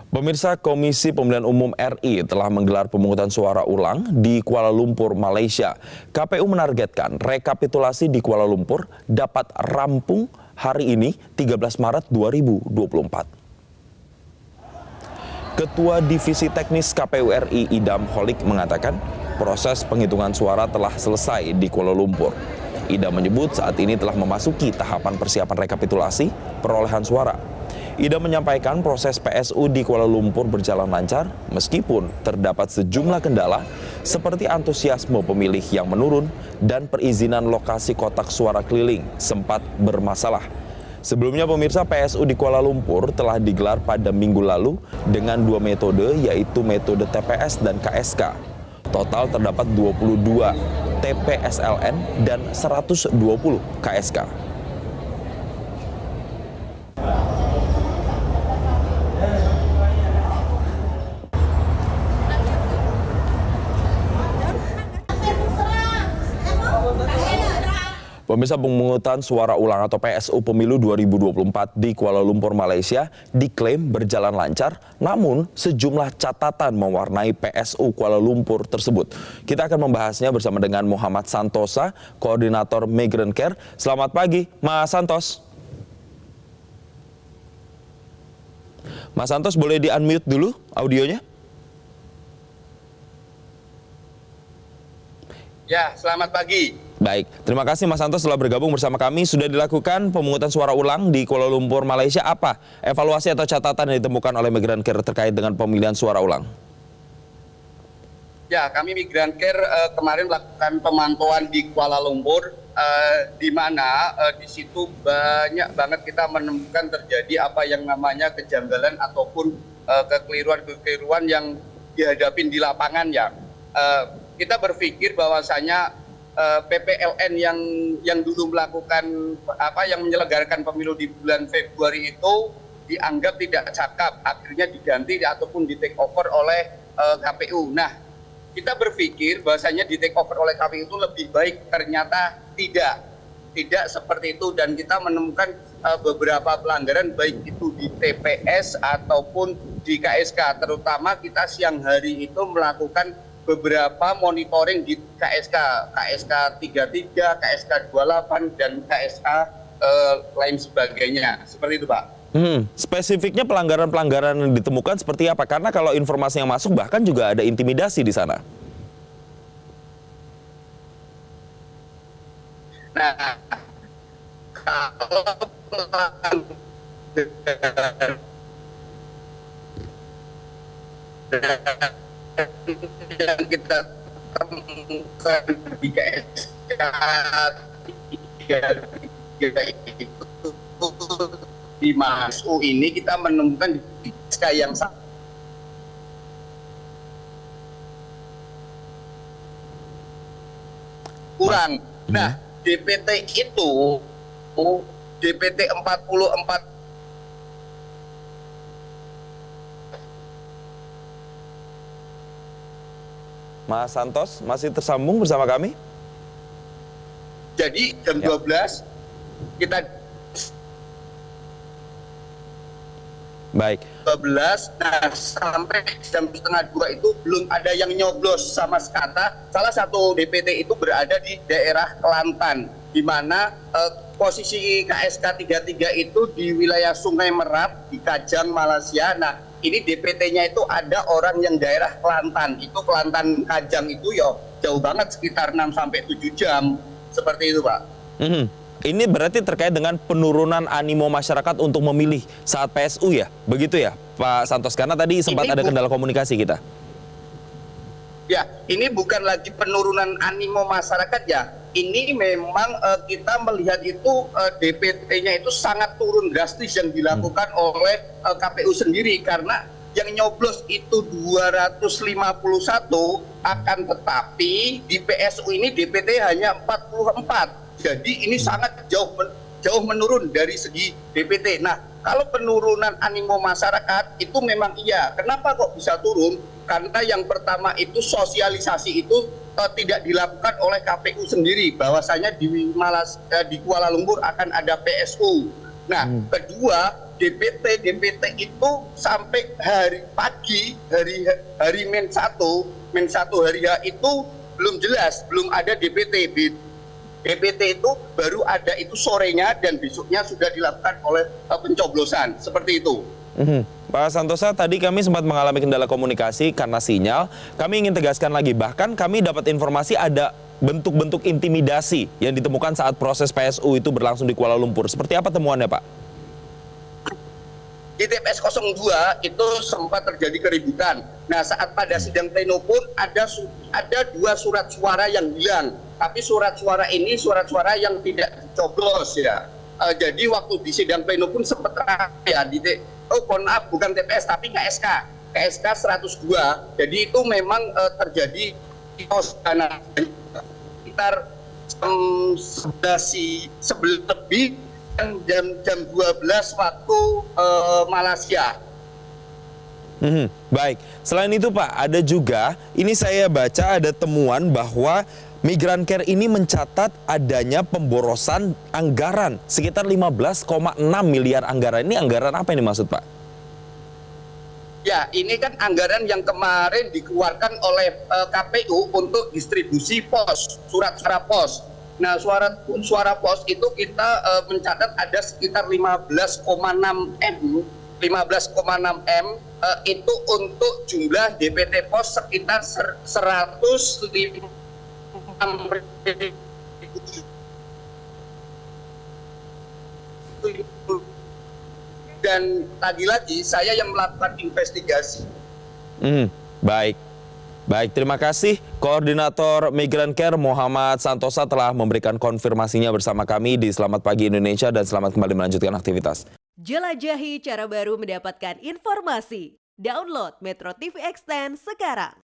Pemirsa, Komisi Pemilihan Umum RI telah menggelar pemungutan suara ulang di Kuala Lumpur, Malaysia. KPU menargetkan rekapitulasi di Kuala Lumpur dapat rampung hari ini 13 Maret 2024. Ketua Divisi Teknis KPU RI Idam Holik mengatakan proses penghitungan suara telah selesai di Kuala Lumpur. Idam menyebut saat ini telah memasuki tahapan persiapan rekapitulasi perolehan suara. Idam menyampaikan proses PSU di Kuala Lumpur berjalan lancar meskipun terdapat sejumlah kendala seperti antusiasme pemilih yang menurun dan perizinan lokasi kotak suara keliling sempat bermasalah. Sebelumnya pemirsa, PSU di Kuala Lumpur telah digelar pada minggu lalu dengan dua metode, yaitu metode TPS dan KSK. Total terdapat 22 TPSLN dan 120 KSK. Pemirsa, pemungutan suara ulang atau PSU Pemilu 2024 di Kuala Lumpur, Malaysia diklaim berjalan lancar, namun sejumlah catatan mewarnai PSU Kuala Lumpur tersebut. Kita akan membahasnya bersama dengan Muhammad Santosa, Koordinator Migrant Care. Selamat pagi, Mas Santos. Mas Santos, boleh di-unmute dulu audionya? Ya, selamat pagi. Baik, terima kasih Mas Santos telah bergabung bersama kami. Sudah dilakukan pemungutan suara ulang di Kuala Lumpur, Malaysia. Apa evaluasi atau catatan yang ditemukan oleh Migrant Care terkait dengan pemilihan suara ulang? Ya, kami Migrant Care kemarin melakukan pemantauan di Kuala Lumpur, di mana di situ banyak banget kita menemukan terjadi apa yang namanya kejanggalan ataupun kekeliruan-kekeliruan yang dihadapin di lapangan ya. Kita berpikir bahwasanya PPLN yang dulu melakukan yang menyelenggarakan pemilu di bulan Februari itu dianggap tidak cakap, akhirnya diganti ataupun di take over oleh KPU. Nah, kita berpikir bahwasanya di take over oleh KPU itu lebih baik, ternyata tidak seperti itu, dan kita menemukan beberapa pelanggaran baik itu di TPS ataupun di KSK. Terutama kita siang hari itu melakukan beberapa monitoring di KSK 33, KSK 28, dan KSK lain sebagainya. Seperti itu, Pak. Spesifiknya pelanggaran-pelanggaran yang ditemukan seperti apa? Karena kalau informasi yang masuk bahkan juga ada intimidasi di sana. Nah, kalau yang kita temukan di KSK 33 itu di MASU ini kita menemukan di KSK yang kurang. Nah, DPT itu DPT 44. Mas Santos masih tersambung bersama kami? Jadi jam 12 kita baik. 12, nah sampai jam setengah 2 itu belum ada yang nyoblos sama sekali. Salah satu DPT itu berada di daerah Kelantan, di mana posisi KSK 33 itu di wilayah Sungai Merak di Kajang, Malaysia. Nah, ini DPT-nya itu ada orang yang daerah Kelantan. Itu Kelantan Kajang itu ya jauh banget, sekitar 6-7 jam. Seperti itu, Pak. Ini berarti terkait dengan penurunan animo masyarakat untuk memilih saat PSU ya? Begitu ya, Pak Santos? Karena tadi sempat ada kendala komunikasi kita. Ya, ini bukan lagi penurunan animo masyarakat ya. Ini memang kita melihat itu DPT-nya itu sangat turun drastis yang dilakukan oleh KPU sendiri, karena yang nyoblos itu 251, akan tetapi di PSU ini DPT hanya 44. Jadi ini sangat jauh menurun dari segi DPT. Nah, kalau penurunan animo masyarakat itu memang iya. Kenapa kok bisa turun? Karena yang pertama itu sosialisasi itu tidak dilakukan oleh KPU sendiri, bahwasanya di Kuala Lumpur akan ada PSU. Nah, kedua, DPT itu sampai hari pagi, hari Men 1 hari H itu belum jelas, belum ada DPT. DPT itu baru ada itu sorenya dan besoknya sudah dilakukan oleh pencoblosan, seperti itu. Pak Santosa, tadi kami sempat mengalami kendala komunikasi karena sinyal. Kami ingin tegaskan lagi, bahkan kami dapat informasi ada bentuk-bentuk intimidasi yang ditemukan saat proses PSU itu berlangsung di Kuala Lumpur. Seperti apa temuannya, Pak? Di TPS 02 itu sempat terjadi keributan. Nah, saat pada sidang pleno pun ada 2 surat suara yang hilang. Tapi surat suara ini surat suara yang tidak dicoblos ya. Jadi waktu di sidang pleno pun sempat ya mohon maaf, bukan TPS tapi KSK 102. Jadi itu memang terjadi di pos dana sekitar 11 lebih jam 12 waktu Malaysia. Baik, selain itu Pak, ada juga, ini saya baca ada temuan bahwa Migrancare ini mencatat adanya pemborosan anggaran sekitar 15,6 miliar anggaran. Ini anggaran apa ini maksud Pak? Ya, ini kan anggaran yang kemarin dikeluarkan oleh KPU untuk distribusi pos, surat suara pos. Nah, suara pos itu kita mencatat ada sekitar 15,6 M itu untuk jumlah DPT pos sekitar 105 dan lagi-lagi saya yang melakukan investigasi. Baik. Baik, terima kasih Koordinator Migrancare Muhammad Santosa telah memberikan konfirmasinya bersama kami di Selamat Pagi Indonesia dan selamat kembali melanjutkan aktivitas. Jelajahi cara baru mendapatkan informasi. Download Metro TV Extend sekarang.